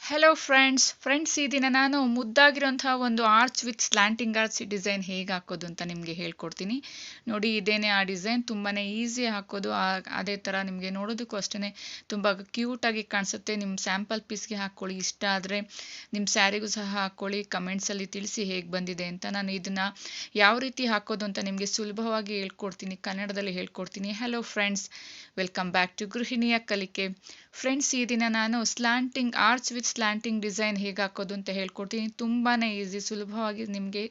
Hello friends ಈ ದಿನ ನಾನು ಮುದ್ದಾಗಿರುವಂತಹ ಒಂದು arch with slanting arch design ಹೇಗೆ ಹಾಕೋದು ಅಂತ ನಿಮಗೆ ಹೇಳ್ಕೊಡ್ತೀನಿ. ನೋಡಿ, ಇದೇನೆ ಆ ಡಿಸೈನ್. ತುಂಬಾನೇ ಈಸಿ ಹಾಕೋದು. ಅದೇ ಥರ ನಿಮಗೆ ನೋಡೋದಕ್ಕೂ ಅಷ್ಟೇ ತುಂಬ ಕ್ಯೂಟಾಗಿ ಕಾಣಿಸುತ್ತೆ. ನಿಮ್ಮ ಸ್ಯಾಂಪಲ್ ಪೀಸ್ಗೆ ಹಾಕ್ಕೊಳ್ಳಿ. ಇಷ್ಟ ಆದರೆ ನಿಮ್ಮ ಸ್ಯಾರಿಗೂ ಸಹ ಹಾಕ್ಕೊಳ್ಳಿ. ಕಮೆಂಟ್ಸಲ್ಲಿ ತಿಳಿಸಿ ಹೇಗೆ ಬಂದಿದೆ ಅಂತ. ನಾನು ಇದನ್ನು ಯಾವ ರೀತಿ ಹಾಕೋದು ಅಂತ ನಿಮಗೆ ಸುಲಭವಾಗಿ ಹೇಳ್ಕೊಡ್ತೀನಿ, ಕನ್ನಡದಲ್ಲಿ ಹೇಳ್ಕೊಡ್ತೀನಿ. Hello friends, welcome back to ಗೃಹಿಣಿಯ ಕಲಿಕೆ. ಫ್ರೆಂಡ್ಸ್, ಈ ದಿನ ನಾನು slanting arch with slanting design ಹೇಗೆ ಹಾಕೋದು ಅಂತ ಹೇಳ್ಕೊಡ್ತೀನಿ. ತುಂಬಾ ಈಸಿ, ಸುಲಭವಾಗಿ ನಿಮಗೆ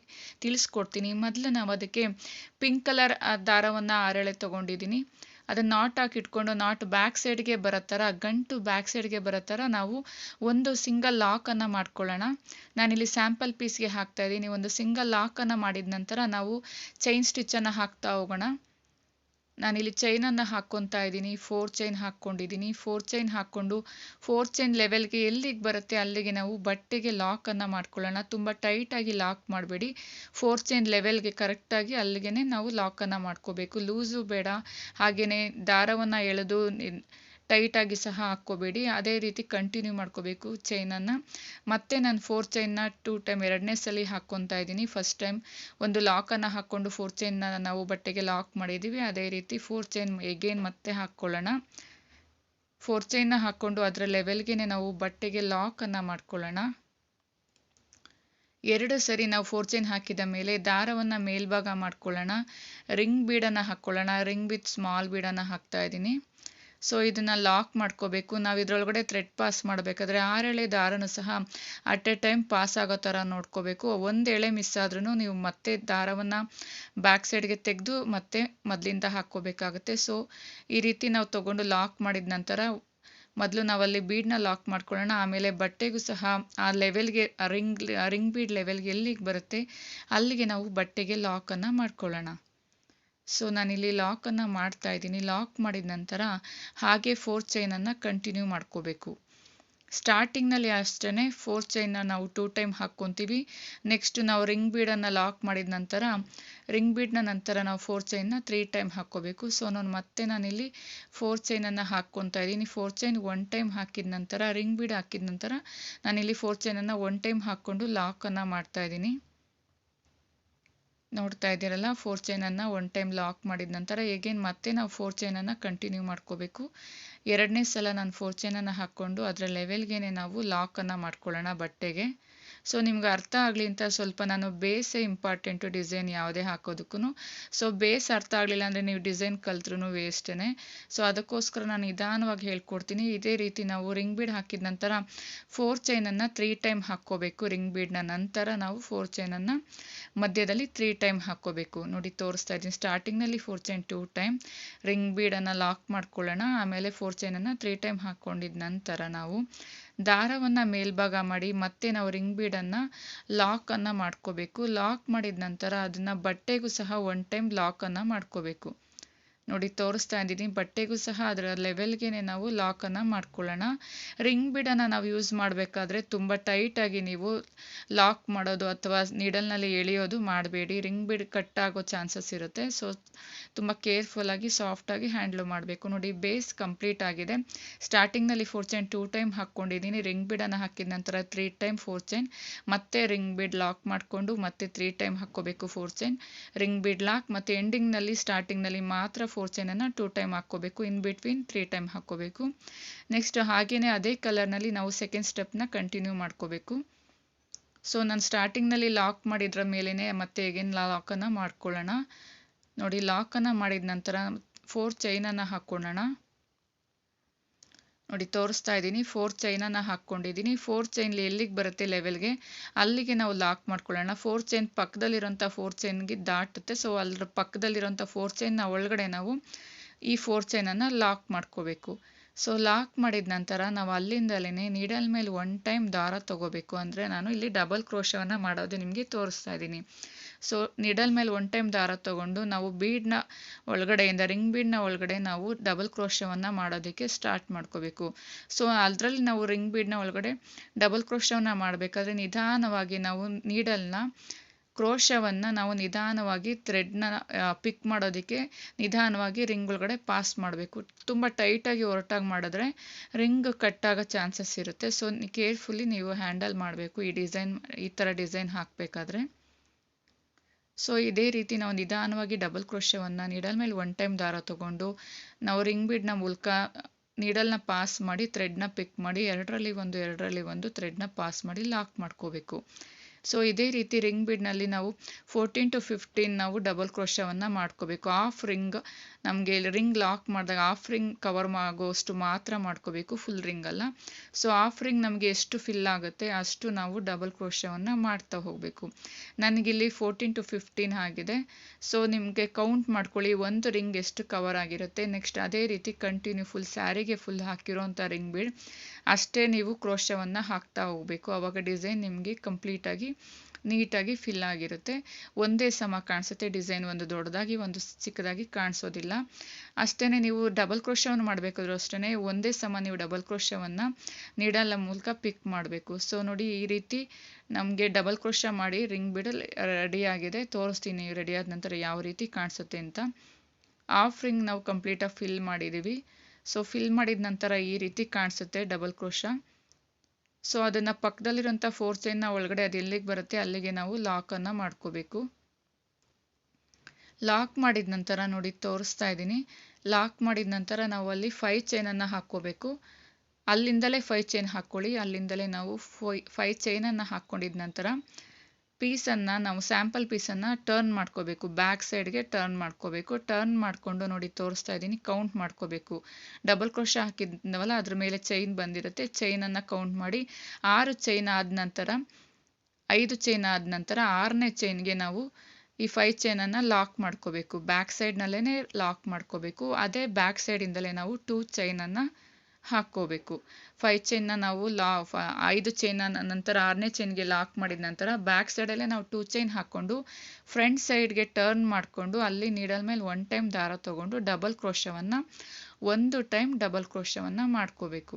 ತಿಳಿಸ್ಕೊಡ್ತೀನಿ. ಮೊದಲು ನಾವು ಅದಕ್ಕೆ ಪಿಂಕ್ ಕಲರ್ ದಾರವನ್ನು ಅರಳೆ ತೊಗೊಂಡಿದ್ದೀನಿ. ಅದನ್ನು ನಾಟ್ ಹಾಕಿ ಇಟ್ಕೊಂಡು, ನಾಟ್ ಬ್ಯಾಕ್ ಸೈಡ್ಗೆ ಬರೋ ಥರ, ಗಂಟು ಬ್ಯಾಕ್ ಸೈಡ್ಗೆ ಬರೋ ಥರ ನಾವು ಒಂದು ಸಿಂಗಲ್ ಲಾಕನ್ನು ಮಾಡ್ಕೊಳ್ಳೋಣ. ನಾನಿಲ್ಲಿ ಸ್ಯಾಂಪಲ್ ಪೀಸ್ಗೆ ಹಾಕ್ತಾ ಇದ್ದೀನಿ. ಒಂದು ಸಿಂಗಲ್ ಲಾಕನ್ನು ಮಾಡಿದ ನಂತರ ನಾವು ಚೈನ್ ಸ್ಟಿಚ್ಚನ್ನು ಹಾಕ್ತಾ ಹೋಗೋಣ. ನಾನಿಲ್ಲಿ ಚೈನನ್ನು ಹಾಕ್ಕೊತಾ ಇದ್ದೀನಿ. 4 ಚೈನ್ ಹಾಕ್ಕೊಂಡಿದ್ದೀನಿ. 4 ಚೈನ್ ಹಾಕ್ಕೊಂಡು 4 ಚೈನ್ ಲೆವೆಲ್ಗೆ ಎಲ್ಲಿಗೆ ಬರುತ್ತೆ ಅಲ್ಲಿಗೆ ನಾವು ಬಟ್ಟೆಗೆ ಲಾಕನ್ನು ಮಾಡ್ಕೊಳ್ಳೋಣ. ತುಂಬ ಟೈಟಾಗಿ ಲಾಕ್ ಮಾಡಬೇಡಿ. 4 ಚೈನ್ ಲೆವೆಲ್ಗೆ ಕರೆಕ್ಟಾಗಿ ಅಲ್ಲಿಗೆ ನಾವು ಲಾಕನ್ನು ಮಾಡ್ಕೋಬೇಕು. ಲೂಸು ಬೇಡ, ಹಾಗೆಯೇ ದಾರವನ್ನು ಎಳೆದು ಟೈಟಾಗಿ ಸಹ ಹಾಕ್ಕೋಬೇಡಿ. ಅದೇ ರೀತಿ ಕಂಟಿನ್ಯೂ ಮಾಡ್ಕೋಬೇಕು ಚೈನನ್ನು. ಮತ್ತೆ ನಾನು 4 ಚೈನ್ನ 2 ಟೈಮ್ ಎರಡನೇ ಸಲ ಹಾಕ್ಕೊತಾ ಇದ್ದೀನಿ. ಫಸ್ಟ್ ಟೈಮ್ ಒಂದು ಲಾಕನ್ನು ಹಾಕ್ಕೊಂಡು 4 ಚೈನ್ನ ನಾವು ಬಟ್ಟೆಗೆ ಲಾಕ್ ಮಾಡಿದ್ದೀವಿ. ಅದೇ ರೀತಿ 4 ಚೈನ್ ಎಗೇನ್ ಮತ್ತೆ ಹಾಕ್ಕೊಳ್ಳೋಣ. 4 ಚೈನ್ನ ಹಾಕ್ಕೊಂಡು ಅದರ ಲೆವೆಲ್ಗೆ ನಾವು ಬಟ್ಟೆಗೆ ಲಾಕನ್ನು ಮಾಡ್ಕೊಳ್ಳೋಣ. 2 ಸರಿ ನಾವು 4 ಚೈನ್ ಹಾಕಿದ ಮೇಲೆ ದಾರವನ್ನು ಮೇಲ್ಭಾಗ ಮಾಡ್ಕೊಳ್ಳೋಣ. ರಿಂಗ್ ಬೀಡನ್ನು ಹಾಕ್ಕೊಳ್ಳೋಣ. ರಿಂಗ್ ವಿತ್ ಸ್ಮಾಲ್ ಬೀಡನ್ನು ಹಾಕ್ತಾ ಇದ್ದೀನಿ. ಸೊ ಇದನ್ನು ಲಾಕ್ ಮಾಡ್ಕೋಬೇಕು. ನಾವು ಇದರೊಳಗಡೆ ಥ್ರೆಡ್ ಪಾಸ್ ಮಾಡಬೇಕಾದ್ರೆ 6 ಎಳೆ ದಾರನೂ ಸಹ ಅಟ್ ಎ ಟೈಮ್ ಪಾಸ್ ಆಗೋ ಥರ ನೋಡ್ಕೋಬೇಕು. ಒಂದು ಎಳೆ ಮಿಸ್ ಆದ್ರೂ ನೀವು ಮತ್ತೆ ದಾರವನ್ನು ಬ್ಯಾಕ್ ಸೈಡ್ಗೆ ತೆಗೆದು ಮತ್ತೆ ಮೊದಲಿಂದ ಹಾಕ್ಕೋಬೇಕಾಗುತ್ತೆ. ಸೊ ಈ ರೀತಿ ನಾವು ತೊಗೊಂಡು ಲಾಕ್ ಮಾಡಿದ ನಂತರ ಮೊದಲು ನಾವಲ್ಲಿ ಬೀಡನ್ನ ಲಾಕ್ ಮಾಡ್ಕೊಳ್ಳೋಣ. ಆಮೇಲೆ ಬಟ್ಟೆಗೂ ಸಹ ಆ ಲೆವೆಲ್ಗೆ, ರಿಂಗ್ ಬೀಡ್ ಲೆವೆಲ್ಗೆ ಎಲ್ಲಿಗೆ ಬರುತ್ತೆ ಅಲ್ಲಿಗೆ ನಾವು ಬಟ್ಟೆಗೆ ಲಾಕನ್ನು ಮಾಡ್ಕೊಳ್ಳೋಣ. ಸೊ ನಾನಿಲ್ಲಿ ಲಾಕನ್ನು ಮಾಡ್ತಾ ಇದ್ದೀನಿ. ಲಾಕ್ ಮಾಡಿದ ನಂತರ ಹಾಗೆ 4 ಚೈನನ್ನು ಕಂಟಿನ್ಯೂ ಮಾಡ್ಕೋಬೇಕು. ಸ್ಟಾರ್ಟಿಂಗ್ನಲ್ಲಿ ಅಷ್ಟೇ 4 ಚೈನ್ನ ನಾವು 2 ಟೈಮ್ ಹಾಕ್ಕೊತೀವಿ. ನೆಕ್ಸ್ಟ್ ನಾವು ರಿಂಗ್ ಬೀಡನ್ನು ಲಾಕ್ ಮಾಡಿದ ನಂತರ ರಿಂಗ್ ಬೀಡ್ನ ನಂತರ ನಾವು 4 ಚೈನ್ನ 3 ಟೈಮ್ ಹಾಕ್ಕೋಬೇಕು. ಸೊ ನಾನಿಲ್ಲಿ 4 ಚೈನನ್ನು ಹಾಕ್ಕೊತಾ ಇದ್ದೀನಿ. 4 ಚೈನ್ 1 ಟೈಮ್ ಹಾಕಿದ ನಂತರ ರಿಂಗ್ ಬೀಡ್ ಹಾಕಿದ ನಂತರ ನಾನಿಲ್ಲಿ 4 ಚೈನನ್ನು 1 ಟೈಮ್ ಹಾಕ್ಕೊಂಡು ಲಾಕನ್ನು ಮಾಡ್ತಾ ಇದ್ದೀನಿ. ನೋಡ್ತಾ ಇದ್ದೀರಲ್ಲ, 4 ಚೈನನ್ನು 1 ಟೈಮ್ ಲಾಕ್ ಮಾಡಿದ ನಂತರ ಎಗೇನ್ ಮತ್ತೆ ನಾವು 4 ಚೈನನ್ನು ಕಂಟಿನ್ಯೂ ಮಾಡ್ಕೋಬೇಕು. ಎರಡನೇ ಸಲ ನಾನು 4 ಚೈನನ್ನು ಹಾಕ್ಕೊಂಡು ಅದರ ಲೆವೆಲ್ಗೆ ನಾವು ಲಾಕನ್ನು ಮಾಡ್ಕೊಳ್ಳೋಣ ಬಟ್ಟೆಗೆ. ಸೊ ನಿಮ್ಗೆ ಅರ್ಥ ಆಗಲಿ ಅಂತ ಸ್ವಲ್ಪ ನಾನು ಬೇಸೇ ಇಂಪಾರ್ಟೆಂಟು ಡಿಸೈನ್ ಯಾವುದೇ ಹಾಕೋದಕ್ಕೂ. ಸೊ ಬೇಸ್ ಅರ್ಥ ಆಗಲಿಲ್ಲ ಅಂದರೆ ನೀವು ಡಿಸೈನ್ ಕಲ್ತ್ರೂ ವೇಸ್ಟೇ. ಸೊ ಅದಕ್ಕೋಸ್ಕರ ನಾನು ನಿಧಾನವಾಗಿ ಹೇಳ್ಕೊಡ್ತೀನಿ. ಇದೇ ರೀತಿ ನಾವು ರಿಂಗ್ ಬೀಡ್ ಹಾಕಿದ ನಂತರ 4 ಚೈನನ್ನು 3 ಟೈಮ್ ಹಾಕ್ಕೋಬೇಕು. ರಿಂಗ್ ಬೀಡ್ನ ನಂತರ ನಾವು 4 ಚೈನನ್ನು ಮಧ್ಯದಲ್ಲಿ 3 ಟೈಮ್ ಹಾಕ್ಕೋಬೇಕು. ನೋಡಿ, ತೋರಿಸ್ತಾ ಇದ್ದೀನಿ. ಸ್ಟಾರ್ಟಿಂಗ್ನಲ್ಲಿ 4 ಚೈನ್ 2 ಟೈಮ್ ರಿಂಗ್ ಬೀಡನ್ನು ಲಾಕ್ ಮಾಡ್ಕೊಳ್ಳೋಣ. ಆಮೇಲೆ 4 ಚೈನನ್ನು 3 ಟೈಮ್ ಹಾಕ್ಕೊಂಡಿದ ನಂತರ ನಾವು ದಾರವನ್ನು ಮೇಲ್ಭಾಗ ಮಾಡಿ ಮತ್ತೆ ನಾವು ರಿಂಗ್ ಬೀಡನ್ನು ಲಾಕನ್ನು ಮಾಡ್ಕೋಬೇಕು. ಲಾಕ್ ಮಾಡಿದ ನಂತರ ಅದನ್ನು ಬಟ್ಟೆಗೂ ಸಹ 1 ಟೈಮ್ ಲಾಕನ್ನು ಮಾಡ್ಕೋಬೇಕು. ನೋಡಿ, ತೋರಿಸ್ತಾ ಇದ್ದೀನಿ. ಬಟ್ಟೆಗೂ ಸಹ ಅದರ ಲೆವೆಲ್ಗೆ ನಾವು ಲಾಕನ್ನು ಮಾಡ್ಕೊಳ್ಳೋಣ. ರಿಂಗ್ ಬೀಡನ್ನು ನಾವು ಯೂಸ್ ಮಾಡಬೇಕಾದ್ರೆ ತುಂಬ ಟೈಟಾಗಿ ನೀವು ಲಾಕ್ ಮಾಡೋದು ಅಥವಾ ನೀಡಲ್ನಲ್ಲಿ ಎಳೆಯೋದು ಮಾಡಬೇಡಿ. ರಿಂಗ್ ಬೀಡ್ ಕಟ್ ಆಗೋ ಚಾನ್ಸಸ್ ಇರುತ್ತೆ. ಸೊ ತುಂಬ ಕೇರ್ಫುಲ್ಲಾಗಿ ಸಾಫ್ಟಾಗಿ ಹ್ಯಾಂಡ್ಲ್ ಮಾಡಬೇಕು. ನೋಡಿ, ಬೇಸ್ ಕಂಪ್ಲೀಟ್ ಆಗಿದೆ. ಸ್ಟಾರ್ಟಿಂಗ್ನಲ್ಲಿ 4 ಚೈನ್ 2 ಟೈಮ್ ಹಾಕ್ಕೊಂಡಿದ್ದೀನಿ. ರಿಂಗ್ ಬೀಡನ್ನು ಹಾಕಿದ ನಂತರ 3 ಟೈಮ್ 4 ಚೈನ್ ಮತ್ತೆ ರಿಂಗ್ ಬೀಡ್ ಲಾಕ್ ಮಾಡಿಕೊಂಡು ಮತ್ತೆ 3 ಟೈಮ್ ಹಾಕ್ಕೋಬೇಕು. 4 ಚೈನ್ ರಿಂಗ್ ಬೀಡ್ ಲಾಕ್ ಮತ್ತು ಎಂಡಿಂಗ್ನಲ್ಲಿ ಸ್ಟಾರ್ಟಿಂಗ್ನಲ್ಲಿ ಮಾತ್ರ 4 ಚೈನನ್ನು 2 ಟೈಮ್ ಹಾಕ್ಕೋಬೇಕು. ಇನ್ ಬಿಟ್ವೀನ್ 3 ಟೈಮ್ ಹಾಕ್ಕೋಬೇಕು. ನೆಕ್ಸ್ಟ್ ಹಾಗೆಯೇ ಅದೇ ಕಲರ್ನಲ್ಲಿ ನಾವು ಸೆಕೆಂಡ್ ಸ್ಟೆಪ್ನ ಕಂಟಿನ್ಯೂ ಮಾಡ್ಕೋಬೇಕು. ಸೊ ನಾನು ಸ್ಟಾರ್ಟಿಂಗ್ನಲ್ಲಿ ಲಾಕ್ ಮಾಡಿದ್ರ ಮೇಲೇ ಮತ್ತೆ ಎಗೇನ್ ಲಾಕನ್ನು ಮಾಡ್ಕೊಳ್ಳೋಣ. ನೋಡಿ, ಲಾಕನ್ನು ಮಾಡಿದ ನಂತರ 4 ಚೈನನ್ನು ಹಾಕ್ಕೊಳ್ಳೋಣ. ನೋಡಿ, ತೋರಿಸ್ತಾ ಇದ್ದೀನಿ. 4 ಚೈನನ್ನು ಹಾಕ್ಕೊಂಡಿದ್ದೀನಿ. 4 ಚೈನ್ ಎಲ್ಲಿಗೆ ಬರುತ್ತೆ ಲೆವೆಲ್ಗೆ ಅಲ್ಲಿಗೆ ನಾವು ಲಾಕ್ ಮಾಡ್ಕೊಳ್ಳೋಣ. 4 ಚೈನ್ ಪಕ್ಕದಲ್ಲಿರೋಂಥ 4 ಚೈನ್ಗೆ ದಾಟುತ್ತೆ. ಸೊ ಅಲ್ಲರ ಪಕ್ಕದಲ್ಲಿರೋಂಥ 4 ಚೈನ್ನ ಒಳಗಡೆ ನಾವು ಈ 4 ಚೈನನ್ನು ಲಾಕ್ ಮಾಡ್ಕೋಬೇಕು. ಸೊ ಲಾಕ್ ಮಾಡಿದ ನಂತರ ನಾವು ಅಲ್ಲಿಂದಲೇ ನೀಡಲ್ ಮೇಲೆ 1 ಟೈಮ್ ದಾರ ತೊಗೋಬೇಕು. ಅಂದರೆ ನಾನು ಇಲ್ಲಿ ಡಬಲ್ ಕ್ರೋಶವನ್ನು ಮಾಡೋದು ನಿಮಗೆ ತೋರಿಸ್ತಾ ಇದ್ದೀನಿ. ಸೊ ನೀಡಲ್ ಮೇಲೆ 1 ಟೈಮ್ ದಾರ ತೊಗೊಂಡು ನಾವು ಬೀಡ್ನ ಒಳಗಡೆಯಿಂದ ರಿಂಗ್ ಬೀಡ್ನ ಒಳಗಡೆ ನಾವು ಡಬಲ್ ಕ್ರೋಶವನ್ನು ಮಾಡೋದಕ್ಕೆ ಸ್ಟಾರ್ಟ್ ಮಾಡ್ಕೋಬೇಕು. ಸೊ ಅದರಲ್ಲಿ ನಾವು ರಿಂಗ್ ಬೀಡ್ನ ಒಳಗಡೆ ಡಬಲ್ ಕ್ರೋಶವನ್ನು ಮಾಡಬೇಕಾದ್ರೆ ನಿಧಾನವಾಗಿ ನಾವು ನೀಡಲ್ನ ಕ್ರೋಶವನ್ನು ನಾವು ನಿಧಾನವಾಗಿ ಥ್ರೆಡ್ನ ಪಿಕ್ ಮಾಡೋದಕ್ಕೆ ನಿಧಾನವಾಗಿ ರಿಂಗ್ ಒಳಗಡೆ ಪಾಸ್ ಮಾಡಬೇಕು. ತುಂಬ ಟೈಟಾಗಿ ಒರಟಾಗಿ ಮಾಡಿದ್ರೆ ರಿಂಗ್ ಕಟ್ಟಾಗೋ ಚಾನ್ಸಸ್ ಇರುತ್ತೆ. ಸೊ ಕೇರ್ಫುಲ್ಲಿ ನೀವು ಹ್ಯಾಂಡಲ್ ಮಾಡಬೇಕು ಈ ಥರ ಡಿಸೈನ್ ಹಾಕಬೇಕಾದ್ರೆ. ಸೊ ಇದೇ ರೀತಿ ನಾವು ನಿಧಾನವಾಗಿ ಡಬಲ್ ಕ್ರೋಶವನ್ನು ನೀಡಲ್ ಮೇಲೆ 1 ಟೈಮ್ ದಾರ ತಗೊಂಡು ನಾವು ರಿಂಗ್ ಬೀಡ್ನ ಮೂಲಕ ನೀಡಲ್ನ ಪಾಸ್ ಮಾಡಿ ಥ್ರೆಡ್ನ ಪಿಕ್ ಮಾಡಿ ಎರಡರಲ್ಲಿ ಒಂದು ಥ್ರೆಡ್ನ ಪಾಸ್ ಮಾಡಿ ಲಾಕ್ ಮಾಡ್ಕೋಬೇಕು. ಸೊ ಇದೇ ರೀತಿ ರಿಂಗ್ ಬೀಡ್ನಲ್ಲಿ ನಾವು 14 to 15 ನಾವು ಡಬಲ್ ಕ್ರೋಶವನ್ನು ಮಾಡ್ಕೋಬೇಕು. ಹಾಫ್ ರಿಂಗ್ ನಮಗೆ ರಿಂಗ್ ಲಾಕ್ ಮಾಡಿದಾಗ ಹಾಫ್ ರಿಂಗ್ ಕವರ್ ಆಗೋಷ್ಟು ಮಾತ್ರ ಮಾಡ್ಕೋಬೇಕು, ಫುಲ್ ರಿಂಗ್ ಅಲ್ಲ. ಸೊ ಹಾಫ್ ರಿಂಗ್ ನಮಗೆ ಎಷ್ಟು ಫಿಲ್ ಆಗುತ್ತೆ ಅಷ್ಟು ನಾವು ಡಬಲ್ ಕ್ರೋಶವನ್ನು ಮಾಡ್ತಾ ಹೋಗಬೇಕು. ನನಗಿಲ್ಲಿ 14 to 15 ಆಗಿದೆ. ಸೊ ನಿಮಗೆ ಕೌಂಟ್ ಮಾಡ್ಕೊಳ್ಳಿ, ಒಂದು ರಿಂಗ್ ಎಷ್ಟು ಕವರ್ ಆಗಿರುತ್ತೆ. ನೆಕ್ಸ್ಟ್ ಅದೇ ರೀತಿ ಕಂಟಿನ್ಯೂ ಫುಲ್ ಸ್ಯಾರಿಗೆ ಫುಲ್ ಹಾಕಿರೋಂಥ ರಿಂಗ್ ಬೀಡ್ ಅಷ್ಟೇ ನೀವು ಕ್ರೋಶವನ್ನು ಹಾಕ್ತಾ ಹೋಗಬೇಕು. ಆವಾಗ ಡಿಸೈನ್ ನಿಮಗೆ ಕಂಪ್ಲೀಟಾಗಿ ನೀಟಾಗಿ ಫಿಲ್ ಆಗಿರುತ್ತೆ. ಒಂದೇ ಸಮ ಕಾಣಿಸುತ್ತೆ ಡಿಸೈನ್, ಒಂದು ದೊಡ್ಡದಾಗಿ ಒಂದು ಚಿಕ್ಕದಾಗಿ ಕಾಣಿಸೋದಿಲ್ಲ. ಅಷ್ಟೇ ನೀವು ಡಬಲ್ ಕ್ರೋಶವನ್ನು ಮಾಡಬೇಕಾದ್ರೂ ಅಷ್ಟೇ ಒಂದೇ ಸಮ ನೀವು ಡಬಲ್ ಕ್ರೋಶವನ್ನು ನೀಡಲ್ ಮೂಲಕ ಪಿಕ್ ಮಾಡಬೇಕು. ಸೊ ನೋಡಿ, ಈ ರೀತಿ ನಮಗೆ ಡಬಲ್ ಕ್ರೋಶ ಮಾಡಿ ರಿಂಗ್ ಬೀಡಲ್ ರೆಡಿ ಆಗಿದೆ. ತೋರಿಸ್ತೀನಿ ರೆಡಿ ಆದ ನಂತರ ಯಾವ ರೀತಿ ಕಾಣಿಸುತ್ತೆ ಅಂತ. ಹಾಫ್ ರಿಂಗ್ ನಾವು ಕಂಪ್ಲೀಟಾಗಿ ಫಿಲ್ ಮಾಡಿದ್ದೀವಿ. ಸೊ ಫಿಲ್ ಮಾಡಿದ ನಂತರ ಈ ರೀತಿ ಕಾಣಿಸುತ್ತೆ ಡಬಲ್ ಕ್ರೋಶ. ಸೊ ಅದನ್ನು ಪಕ್ಕದಲ್ಲಿರೋಂಥ 4 ಚೈನ್ನ ಒಳಗಡೆ ಅದು ಎಲ್ಲಿಗೆ ಬರುತ್ತೆ ಅಲ್ಲಿಗೆ ನಾವು ಲಾಕನ್ನು ಮಾಡ್ಕೋಬೇಕು. ಲಾಕ್ ಮಾಡಿದ ನಂತರ ನೋಡಿ ತೋರಿಸ್ತಾ ಇದ್ದೀನಿ. ಲಾಕ್ ಮಾಡಿದ ನಂತರ ನಾವು ಅಲ್ಲಿ 5 ಚೈನನ್ನು ಹಾಕ್ಕೋಬೇಕು. ಅಲ್ಲಿಂದಲೇ 5 ಚೈನ್ ಹಾಕ್ಕೊಳ್ಳಿ. ಅಲ್ಲಿಂದಲೇ ನಾವು 5 ಚೈನನ್ನು ಹಾಕ್ಕೊಂಡಿದ ನಂತರ ಪೀಸನ್ನು ನಾವು ಸ್ಯಾಂಪಲ್ ಪೀಸನ್ನು ಟರ್ನ್ ಮಾಡ್ಕೋಬೇಕು. ಬ್ಯಾಕ್ ಸೈಡ್ಗೆ ಟರ್ನ್ ಮಾಡ್ಕೋಬೇಕು. ಟರ್ನ್ ಮಾಡಿಕೊಂಡು ನೋಡಿ ತೋರಿಸ್ತಾ ಇದ್ದೀನಿ, ಕೌಂಟ್ ಮಾಡ್ಕೋಬೇಕು. ಡಬಲ್ ಕ್ರೋಶ ಹಾಕಿದ್ವಲ್ಲ ಅದ್ರ ಮೇಲೆ ಚೈನ್ ಬಂದಿರುತ್ತೆ. ಚೈನನ್ನು ಕೌಂಟ್ ಮಾಡಿ 6 ಚೈನ್ ಆದ ನಂತರ 5 ಚೈನ್ ಆದ ನಂತರ 6ನೇ ಚೈನ್ಗೆ ನಾವು ಈ 5 ಚೈನನ್ನು ಲಾಕ್ ಮಾಡ್ಕೋಬೇಕು. ಬ್ಯಾಕ್ ಸೈಡ್ನಲ್ಲೇ ಲಾಕ್ ಮಾಡ್ಕೋಬೇಕು. ಅದೇ ಬ್ಯಾಕ್ ಸೈಡಿಂದಲೇ ನಾವು 2 ಚೈನನ್ನು ಹಾಕ್ಕೋಬೇಕು. 5 ಚೈನ್ನ ನಾವು 5 ಚೈನ್ ನಂತರ 6ನೇ ಚೈನ್ಗೆ ಲಾಕ್ ಮಾಡಿದ ನಂತರ ಬ್ಯಾಕ್ ಸೈಡಲ್ಲೇ ನಾವು 2 ಚೈನ್ ಹಾಕ್ಕೊಂಡು ಫ್ರಂಟ್ ಸೈಡ್ಗೆ ಟರ್ನ್ ಮಾಡಿಕೊಂಡು ಅಲ್ಲಿ ನೀಡಲ್ ಮೇಲೆ 1 ಟೈಮ್ ದಾರ ತಗೊಂಡು ಡಬಲ್ ಕ್ರೋಶವನ್ನು 1 ಟೈಮ್ ಡಬಲ್ ಕ್ರೋಶವನ್ನು ಮಾಡ್ಕೋಬೇಕು.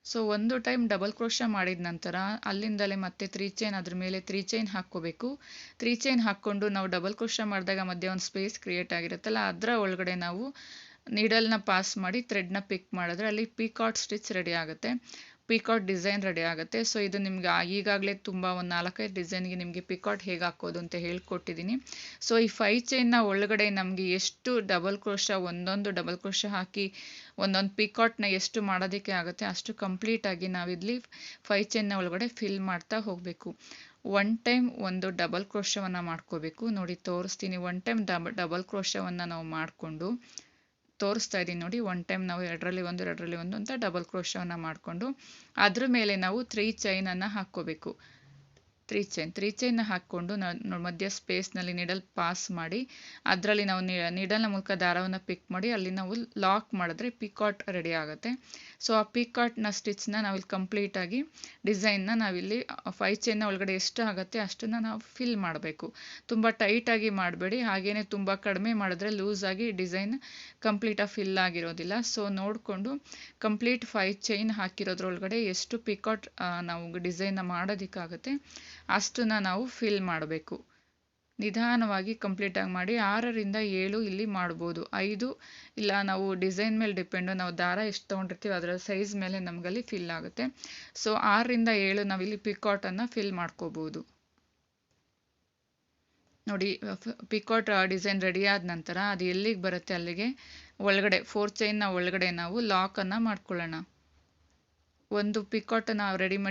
ಸೊ 1 ಟೈಮ್ ಡಬಲ್ ಕ್ರೋಶ ಮಾಡಿದ ನಂತರ ಅಲ್ಲಿಂದಲೇ ಮತ್ತೆ 3 ಚೈನ್ ಅದ್ರ ಮೇಲೆ 3 ಚೈನ್ ಹಾಕ್ಕೋಬೇಕು. 3 ಚೈನ್ ಹಾಕ್ಕೊಂಡು ನಾವು ಡಬಲ್ ಕ್ರೋಶ ಮಾಡಿದಾಗ ಮಧ್ಯೆ ಒಂದು ಸ್ಪೇಸ್ ಕ್ರಿಯೇಟ್ ಆಗಿರುತ್ತಲ್ಲ ಅದರ ಒಳಗಡೆ ನಾವು ನೀಡಲ್ನ ಪಾಸ್ ಮಾಡಿ ಥ್ರೆಡ್ನ ಪಿಕ್ ಮಾಡಿದ್ರೆ ಅಲ್ಲಿ ಪಿಕಾಟ್ ಸ್ಟಿಚ್ ರೆಡಿ ಆಗುತ್ತೆ, ಪಿಕಾಟ್ ಡಿಸೈನ್ ರೆಡಿ ಆಗುತ್ತೆ. ಸೊ ಇದು ನಿಮ್ಗೆ ಈಗಾಗಲೇ ತುಂಬ ಒಂದು 4-5 ಡಿಸೈನ್ಗೆ ನಿಮಗೆ ಪಿಕಾಟ್ ಹೇಗೆ ಹಾಕೋದು ಅಂತ ಹೇಳ್ಕೊಟ್ಟಿದ್ದೀನಿ. ಸೊ ಈ 5 ಚೈನ್ನ ಒಳಗಡೆ ನಮಗೆ ಎಷ್ಟು ಡಬಲ್ ಕ್ರೋಶ ಒಂದೊಂದು ಡಬಲ್ ಕ್ರೋಶ ಹಾಕಿ ಒಂದೊಂದು ಪಿಕಾಟ್ನ ಎಷ್ಟು ಮಾಡೋದಕ್ಕೆ ಆಗುತ್ತೆ ಅಷ್ಟು ಕಂಪ್ಲೀಟಾಗಿ ನಾವಿಲ್ಲಿ 5 ಚೈನ್ನ ಒಳಗಡೆ ಫಿಲ್ ಮಾಡ್ತಾ ಹೋಗಬೇಕು. 1 ಟೈಮ್ ಒಂದು ಡಬಲ್ ಕ್ರೋಶವನ್ನು ಮಾಡ್ಕೋಬೇಕು. ನೋಡಿ ತೋರಿಸ್ತೀನಿ. 1 ಟೈಮ್ ಡಬಲ್ ಕ್ರೋಶವನ್ನು ನಾವು ಮಾಡಿಕೊಂಡು ತೋರಿಸ್ತಾ ಇದ್ದೀನಿ ನೋಡಿ. 1 ಟೈಮ್ ನಾವು ಎರಡರಲ್ಲಿ ಒಂದು ಅಂತ ಡಬಲ್ ಕ್ರೋಶವನ್ನು ಮಾಡಿಕೊಂಡು ಅದ್ರ ಮೇಲೆ ನಾವು 3 ಚೈನನ್ನು ಹಾಕ್ಕೋಬೇಕು. 3 ಚೈನ್ನ ಹಾಕ್ಕೊಂಡು ಮಧ್ಯ ಸ್ಪೇಸ್ನಲ್ಲಿ ನೀಡಲ್ ಪಾಸ್ ಮಾಡಿ ಅದರಲ್ಲಿ ನಾವು ನೀಡಲ್ನ ಮೂಲಕ ದಾರವನ್ನು ಪಿಕ್ ಮಾಡಿ ಅಲ್ಲಿ ನಾವು ಲಾಕ್ ಮಾಡಿದ್ರೆ ಪಿಕಾಟ್ ರೆಡಿ ಆಗುತ್ತೆ. ಸೊ ಆ ಪಿಕಾಟ್ನ ಸ್ಟಿಚ್ನ ನಾವಿಲ್ಲಿ ಕಂಪ್ಲೀಟಾಗಿ ಡಿಸೈನ್ನ ನಾವಿಲ್ಲಿ 5 ಚೈನ್ನ ಒಳಗಡೆ ಎಷ್ಟು ಆಗುತ್ತೆ ಅಷ್ಟನ್ನು ನಾವು ಫಿಲ್ ಮಾಡಬೇಕು. ತುಂಬ ಟೈಟಾಗಿ ಮಾಡಬೇಡಿ, ಹಾಗೆಯೇ ತುಂಬ ಕಡಿಮೆ ಮಾಡಿದ್ರೆ ಲೂಸಾಗಿ ಡಿಸೈನ್ ಕಂಪ್ಲೀಟಾಗಿ ಫಿಲ್ ಆಗಿರೋದಿಲ್ಲ. ಸೊ ನೋಡಿಕೊಂಡು ಕಂಪ್ಲೀಟ್ 5 ಚೈನ್ ಹಾಕಿರೋದ್ರೊಳಗಡೆ ಎಷ್ಟು ಪಿಕಾಟ್ ನಾವು ಡಿಸೈನ್ನ ಮಾಡೋದಕ್ಕಾಗುತ್ತೆ ಅಷ್ಟನ್ನು ನಾವು ಫಿಲ್ ಮಾಡಬೇಕು. ನಿಧಾನವಾಗಿ ಕಂಪ್ಲೀಟಾಗಿ ಮಾಡಿ. 6ರಿಂದ 7 ಇಲ್ಲಿ ಮಾಡ್ಬೋದು, 5 ಇಲ್ಲ ನಾವು ಡಿಸೈನ್ ಮೇಲೆ ಡಿಪೆಂಡು, ನಾವು ದಾರ ಎಷ್ಟು ತೊಗೊಂಡಿರ್ತೀವಿ ಅದರ ಸೈಜ್ ಮೇಲೆ ನಮಗಲ್ಲಿ ಫಿಲ್ ಆಗುತ್ತೆ. ಸೊ 6ರಿಂದ 7 ನಾವಿಲ್ಲಿ ಪಿಕಾಟನ್ನು ಫಿಲ್ ಮಾಡ್ಕೋಬೋದು. ನೋಡಿ ಪಿಕಾಟ್ ಡಿಸೈನ್ ರೆಡಿ ಆದ ನಂತರ ಅದು ಎಲ್ಲಿಗೆ ಬರುತ್ತೆ ಅಲ್ಲಿಗೆ ಒಳಗಡೆ 4 ಚೈನ್ನ ಒಳಗಡೆ ನಾವು ಲಾಕನ್ನು ಮಾಡ್ಕೊಳ್ಳೋಣ. ಒಂದು ಪಿಕಾಟನ್ನು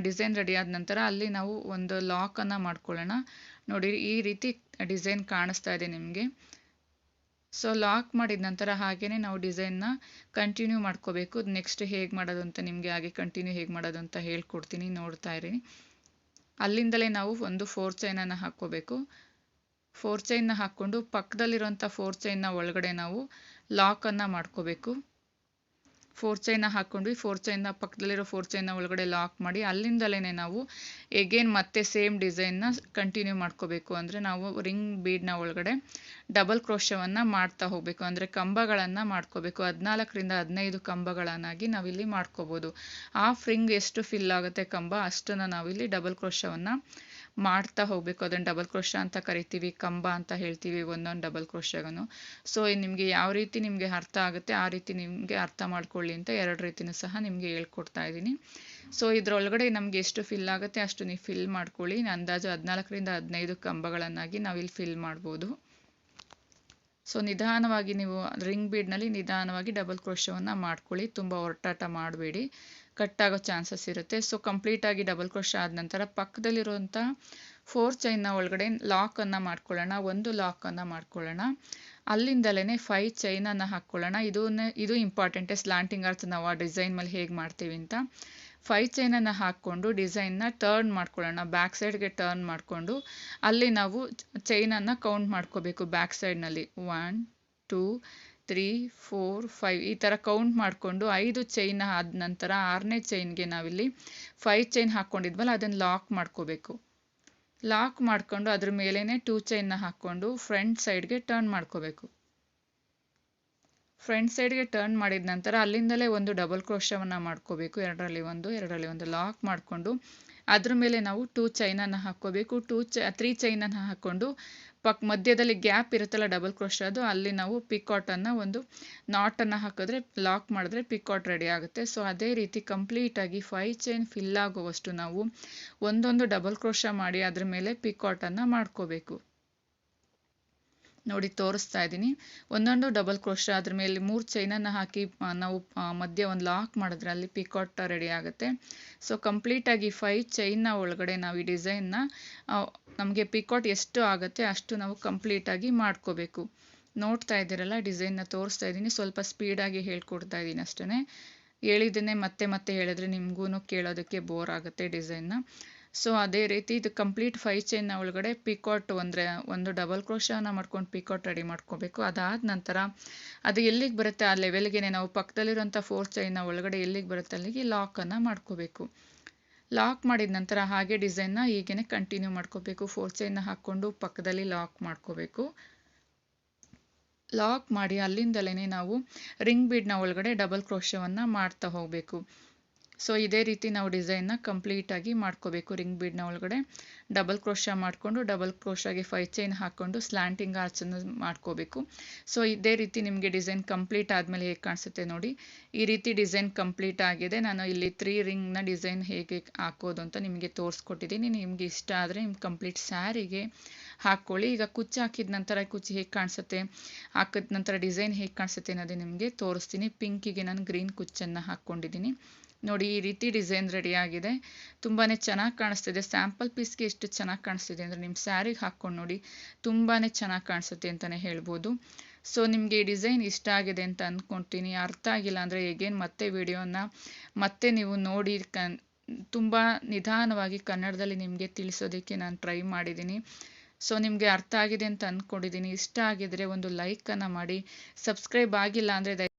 ಡಿಸೈನ್ ರೆಡಿ ಆದ ನಂತರ ಅಲ್ಲಿ ನಾವು ಒಂದು ಲಾಕನ್ನು ಮಾಡ್ಕೊಳ್ಳೋಣ. ನೋಡಿ ಈ ರೀತಿ ಡಿಸೈನ್ ಕಾಣಿಸ್ತಾ ಇದೆ ನಿಮಗೆ. ಸೊ ಲಾಕ್ ಮಾಡಿದ ನಂತರ ಹಾಗೆಯೇ ನಾವು ಡಿಸೈನ್ನ ಕಂಟಿನ್ಯೂ ಮಾಡ್ಕೋಬೇಕು. ನೆಕ್ಸ್ಟ್ ಹೇಗೆ ಮಾಡೋದು ಅಂತ ನಿಮಗೆ ಹಾಗೆ ಕಂಟಿನ್ಯೂ ಹೇಗೆ ಮಾಡೋದು ಅಂತ ಹೇಳ್ಕೊಡ್ತೀನಿ, ನೋಡ್ತಾ ಇರಿ. ಅಲ್ಲಿಂದಲೇ ನಾವು ಒಂದು 4 ಚೈನನ್ನು ಹಾಕ್ಕೋಬೇಕು. 4 ಚೈನ್ನ ಹಾಕ್ಕೊಂಡು ಪಕ್ಕದಲ್ಲಿರೋಂಥ 4 ಚೈನ್ನ ಒಳಗಡೆ ನಾವು ಲಾಕನ್ನು ಮಾಡ್ಕೋಬೇಕು. 4 ಚೈನ್ನ ಹಾಕ್ಕೊಂಡ್ವಿ. 4 ಚೈನ್ನ ಪಕ್ಕದಲ್ಲಿರೋ 4 ಚೈನ್ನ ಒಳಗಡೆ ಲಾಕ್ ಮಾಡಿ ಅಲ್ಲಿಂದಲೇ ನಾವು ಎಗೇನ್ ಮತ್ತೆ ಸೇಮ್ ಡಿಸೈನ್ನ ಕಂಟಿನ್ಯೂ ಮಾಡ್ಕೋಬೇಕು. ಅಂದರೆ ನಾವು ರಿಂಗ್ ಬೀಡ್ನ ಒಳಗಡೆ ಡಬಲ್ ಕ್ರೋಶವನ್ನು ಮಾಡ್ತಾ ಹೋಗಬೇಕು. ಅಂದರೆ ಕಂಬಗಳನ್ನು ಮಾಡ್ಕೋಬೇಕು. 14ರಿಂದ 15 ಕಂಬಗಳನ್ನಾಗಿ ನಾವಿಲ್ಲಿ ಮಾಡ್ಕೋಬೋದು. ಹಾಫ್ ರಿಂಗ್ ಎಷ್ಟು ಫಿಲ್ ಆಗುತ್ತೆ ಕಂಬ ಅಷ್ಟನ್ನು ನಾವಿಲ್ಲಿ ಡಬಲ್ ಕ್ರೋಶವನ್ನು ಮಾಡ್ತಾ ಹೋಗಬೇಕು. ಅದನ್ನು ಡಬಲ್ ಕ್ರೋಶಾ ಅಂತ ಕರಿತೀವಿ, ಕಂಬ ಅಂತ ಹೇಳ್ತೀವಿ ಒಂದೊಂದು ಡಬಲ್ ಕ್ರೋಶಾಗೂ. ಸೊ ನಿಮಗೆ ಯಾವ ರೀತಿ ನಿಮಗೆ ಅರ್ಥ ಆಗುತ್ತೆ ಆ ರೀತಿ ನಿಮಗೆ ಅರ್ಥ ಮಾಡ್ಕೊಳ್ಳಿ ಅಂತ 2 ರೀತಿನೂ ಸಹ ನಿಮಗೆ ಹೇಳ್ಕೊಡ್ತಾ ಇದ್ದೀನಿ. ಸೊ ಇದರೊಳಗಡೆ ನಮಗೆ ಎಷ್ಟು ಫಿಲ್ ಆಗುತ್ತೆ ಅಷ್ಟು ನೀವು ಫಿಲ್ ಮಾಡ್ಕೊಳ್ಳಿ. ಅಂದಾಜು 14ರಿಂದ 15 ಕಂಬಗಳನ್ನಾಗಿ ನಾವಿಲ್ಲಿ ಫಿಲ್ ಮಾಡ್ಬೋದು. ಸೊ ನಿಧಾನವಾಗಿ ನೀವು ರಿಂಗ್ ಬೀಡ್ನಲ್ಲಿ ನಿಧಾನವಾಗಿ ಡಬಲ್ ಕ್ರೋಶವನ್ನು ಮಾಡ್ಕೊಳ್ಳಿ. ತುಂಬ ಹೊರಟಾಟ ಮಾಡಬೇಡಿ, ಕಟ್ಟಾಗೋ ಚಾನ್ಸಸ್ ಇರುತ್ತೆ. ಸೊ ಕಂಪ್ಲೀಟಾಗಿ ಡಬಲ್ ಕ್ರೋಶ ಆದ ನಂತರ ಪಕ್ಕದಲ್ಲಿರುವಂಥ 4 ಚೈನ್ನ ಒಳಗಡೆ ಲಾಕನ್ನು ಮಾಡ್ಕೊಳ್ಳೋಣ. ಒಂದು ಲಾಕನ್ನು ಮಾಡ್ಕೊಳ್ಳೋಣ. ಅಲ್ಲಿಂದಲೇ 5 ಚೈನನ್ನು ಹಾಕ್ಕೊಳ್ಳೋಣ. ಇದು ಇಂಪಾರ್ಟೆಂಟ್. ಸ್ಲಾಂಟಿಂಗ್ ಆರ್ಚ್ ನಾವು ಆ ಡಿಸೈನ್ ಮೇಲೆ ಹೇಗೆ ಮಾಡ್ತೀವಿ ಅಂತ 5 ಚೈನನ್ನು ಹಾಕ್ಕೊಂಡು ಡಿಸೈನ್ನ ಟರ್ನ್ ಮಾಡ್ಕೊಳ್ಳೋಣ. ಬ್ಯಾಕ್ ಸೈಡ್ಗೆ ಟರ್ನ್ ಮಾಡಿಕೊಂಡು ಅಲ್ಲಿ ನಾವು ಚೈನನ್ನು ಕೌಂಟ್ ಮಾಡ್ಕೋಬೇಕು. ಬ್ಯಾಕ್ ಸೈಡ್ನಲ್ಲಿ 1 2 3 4 5 ಈ ಥರ ಕೌಂಟ್ ಮಾಡಿಕೊಂಡು 5 ಚೈನ್ ಆದ ನಂತರ 6ನೇ ಚೈನ್ಗೆ ನಾವಿಲ್ಲಿ 5 ಚೈನ್ ಹಾಕ್ಕೊಂಡಿದ್ವಲ್ಲ ಅದನ್ನು ಲಾಕ್ ಮಾಡ್ಕೋಬೇಕು. ಲಾಕ್ ಮಾಡ್ಕೊಂಡು ಅದ್ರ ಮೇಲೇ 2 ಚೈನ್ನ ಹಾಕ್ಕೊಂಡು ಫ್ರಂಟ್ ಸೈಡ್ಗೆ ಟರ್ನ್ ಮಾಡ್ಕೋಬೇಕು. ಫ್ರಂಟ್ ಸೈಡ್ಗೆ ಟರ್ನ್ ಮಾಡಿದ ನಂತರ ಅಲ್ಲಿಂದಲೇ ಒಂದು ಡಬಲ್ ಕ್ರೋಶವನ್ನು ಮಾಡ್ಕೋಬೇಕು. 2ರಲ್ಲಿ ಒಂದು ಲಾಕ್ ಮಾಡಿಕೊಂಡು ಅದ್ರ ಮೇಲೆ ನಾವು 2 ಚೈನನ್ನು ಹಾಕ್ಕೋಬೇಕು. 3 ಚೈನನ್ನು ಹಾಕ್ಕೊಂಡು ಮಧ್ಯದಲ್ಲಿ ಗ್ಯಾಪ್ ಇರುತ್ತಲ್ಲ ಡಬಲ್ ಕ್ರೋಶದ್ದು, ಅಲ್ಲಿ ನಾವು ಪಿಕಾಟನ್ನು ಒಂದು ನಾಟನ್ನು ಹಾಕಿದ್ರೆ ಲಾಕ್ ಮಾಡಿದ್ರೆ ಪಿಕಾಟ್ ರೆಡಿ ಆಗುತ್ತೆ. ಸೊ ಅದೇ ರೀತಿ ಕಂಪ್ಲೀಟಾಗಿ 5 ಚೈನ್ ಫಿಲ್ ಆಗುವಷ್ಟು ನಾವು ಒಂದೊಂದು ಡಬಲ್ ಕ್ರೋಶ ಮಾಡಿ ಅದ್ರ ಮೇಲೆ ಪಿಕಾಟನ್ನು ಮಾಡ್ಕೋಬೇಕು. ನೋಡಿ ತೋರಿಸ್ತಾ ಇದ್ದೀನಿ. ಒಂದೊಂದು ಡಬಲ್ ಕ್ರೋಶ ಅದ್ರ ಮೇಲೆ 3 ಚೈನನ್ನು ಹಾಕಿ ನಾವು ಮಧ್ಯೆ ಒಂದು ಲಾಕ್ ಮಾಡಿದ್ರೆ ಅಲ್ಲಿ ಪಿಕಾಟ್ ರೆಡಿ ಆಗುತ್ತೆ. ಸೊ ಕಂಪ್ಲೀಟಾಗಿ 5 ಚೈನ್ನ ಒಳಗಡೆ ನಾವು ಈ ಡಿಸೈನ್ನ ನಮಗೆ ಪಿಕಾಟ್ ಎಷ್ಟು ಆಗುತ್ತೆ ಅಷ್ಟು ನಾವು ಕಂಪ್ಲೀಟಾಗಿ ಮಾಡ್ಕೋಬೇಕು. ನೋಡ್ತಾ ಇದ್ದೀರಲ್ಲ, ಡಿಸೈನ್ನ ತೋರಿಸ್ತಾ ಇದ್ದೀನಿ. ಸ್ವಲ್ಪ ಸ್ಪೀಡಾಗಿ ಹೇಳ್ಕೊಡ್ತಾ ಇದ್ದೀನಿ ಅಷ್ಟೇ. ಹೇಳಿದ್ದನ್ನೇ ಮತ್ತೆ ಮತ್ತೆ ಹೇಳಿದ್ರೆ ನಿಮಗೂ ಕೇಳೋದಕ್ಕೆ ಬೋರ್ ಆಗುತ್ತೆ ಡಿಸೈನ್ನ. ಸೊ ಅದೇ ರೀತಿ ಇದು ಕಂಪ್ಲೀಟ್ 5 ಚೈನ್ನ ಒಳಗಡೆ ಪಿಕಾಟ್ ಒಂದು ಡಬಲ್ ಕ್ರೋಶನ ಮಾಡ್ಕೊಂಡು ಪಿಕಾಟ್ ರೆಡಿ ಮಾಡ್ಕೋಬೇಕು. ಅದಾದ ನಂತರ ಅದು ಎಲ್ಲಿಗೆ ಬರುತ್ತೆ ಆ ಲೆವೆಲ್ಗೆ ನಾವು ಪಕ್ಕದಲ್ಲಿರುವಂಥ 4 ಚೈನ್ನ ಒಳಗಡೆ ಎಲ್ಲಿಗೆ ಬರುತ್ತೆ ಅಲ್ಲಿಗೆ ಲಾಕನ್ನು ಮಾಡ್ಕೋಬೇಕು. ಲಾಕ್ ಮಾಡಿದ ನಂತರ ಹಾಗೆ ಡಿಸೈನ್ನ ಹೀಗೇ ಕಂಟಿನ್ಯೂ ಮಾಡ್ಕೋಬೇಕು. 4 ಚೈನ್ನ ಹಾಕ್ಕೊಂಡು ಪಕ್ಕದಲ್ಲಿ ಲಾಕ್ ಮಾಡ್ಕೋಬೇಕು. ಲಾಕ್ ಮಾಡಿ ಅಲ್ಲಿಂದಲೇ ನಾವು ರಿಂಗ್ ಬೀಡ್ನ ಒಳಗಡೆ ಡಬಲ್ ಕ್ರೋಶವನ್ನು ಮಾಡ್ತಾ ಹೋಗಬೇಕು. ಸೊ ಇದೇ ರೀತಿ ನಾವು ಡಿಸೈನ್ನ ಕಂಪ್ಲೀಟಾಗಿ ಮಾಡ್ಕೋಬೇಕು. ರಿಂಗ್ ಬೀಡ್ನ ಒಳಗಡೆ ಡಬಲ್ ಕ್ರೋಶ ಮಾಡಿಕೊಂಡು ಡಬಲ್ ಕ್ರೋಶಾಗಿ 5 ಚೈನ್ ಹಾಕ್ಕೊಂಡು ಸ್ಲ್ಯಾಂಟಿಂಗ್ ಆರ್ಚನ್ನು ಮಾಡ್ಕೋಬೇಕು. ಸೊ ಇದೇ ರೀತಿ ನಿಮಗೆ ಡಿಸೈನ್ ಕಂಪ್ಲೀಟ್ ಆದಮೇಲೆ ಹೇಗೆ ಕಾಣಿಸುತ್ತೆ ನೋಡಿ. ಈ ರೀತಿ ಡಿಸೈನ್ ಕಂಪ್ಲೀಟ್ ಆಗಿದೆ. ನಾನು ಇಲ್ಲಿ 3 ರಿಂಗ್ನ ಡಿಸೈನ್ ಹೇಗೆ ಹಾಕೋದು ಅಂತ ನಿಮಗೆ ತೋರಿಸ್ಕೊಟ್ಟಿದ್ದೀನಿ. ನಿಮಗೆ ಇಷ್ಟ ಆದರೆ ನಿಮ್ಗೆ ಕಂಪ್ಲೀಟ್ ಸ್ಯಾರಿಗೆ ಹಾಕ್ಕೊಳ್ಳಿ. ಈಗ ಕುಚ್ಚು ಹಾಕಿದ ನಂತರ ಕುಚ್ಚು ಹೇಗೆ ಕಾಣಿಸುತ್ತೆ, ಹಾಕಿದ ನಂತರ ಡಿಸೈನ್ ಹೇಗೆ ಕಾಣಿಸುತ್ತೆ ಅನ್ನೋದೇ ನಿಮಗೆ ತೋರಿಸ್ತೀನಿ. ಪಿಂಕಿಗೆ ನಾನು ಗ್ರೀನ್ ಕುಚ್ಚನ್ನು ಹಾಕ್ಕೊಂಡಿದ್ದೀನಿ. ನೋಡಿ ಈ ರೀತಿ ಡಿಸೈನ್ ರೆಡಿ ಆಗಿದೆ. ತುಂಬಾ ಚೆನ್ನಾಗಿ ಕಾಣಿಸ್ತಿದೆ. ಸ್ಯಾಂಪಲ್ ಪೀಸ್ಗೆ ಎಷ್ಟು ಚೆನ್ನಾಗಿ ಕಾಣಿಸ್ತಿದೆ ಅಂದರೆ ನಿಮ್ಮ ಸ್ಯಾರಿಗೆ ಹಾಕ್ಕೊಂಡು ನೋಡಿ ತುಂಬಾ ಚೆನ್ನಾಗಿ ಕಾಣಿಸುತ್ತೆ ಅಂತಲೇ ಹೇಳ್ಬೋದು. ಸೊ ನಿಮಗೆ ಈ ಡಿಸೈನ್ ಇಷ್ಟ ಆಗಿದೆ ಅಂತ ಅಂದ್ಕೊಳ್ತೀನಿ. ಅರ್ಥ ಆಗಿಲ್ಲ ಅಂದರೆ ಹೇಗೇನು ಮತ್ತೆ ವಿಡಿಯೋನ ಮತ್ತೆ ನೀವು ನೋಡಿ ತುಂಬ ನಿಧಾನವಾಗಿ ಕನ್ನಡದಲ್ಲಿ ನಿಮಗೆ ತಿಳಿಸೋದಕ್ಕೆ ನಾನು ಟ್ರೈ ಮಾಡಿದ್ದೀನಿ. ಸೊ ನಿಮಗೆ ಅರ್ಥ ಆಗಿದೆ ಅಂತ ಅಂದ್ಕೊಂಡಿದ್ದೀನಿ. ಇಷ್ಟ ಆಗಿದ್ರೆ ಒಂದು ಲೈಕನ್ನು ಮಾಡಿ. ಸಬ್ಸ್ಕ್ರೈಬ್ ಆಗಿಲ್ಲ ಅಂದರೆ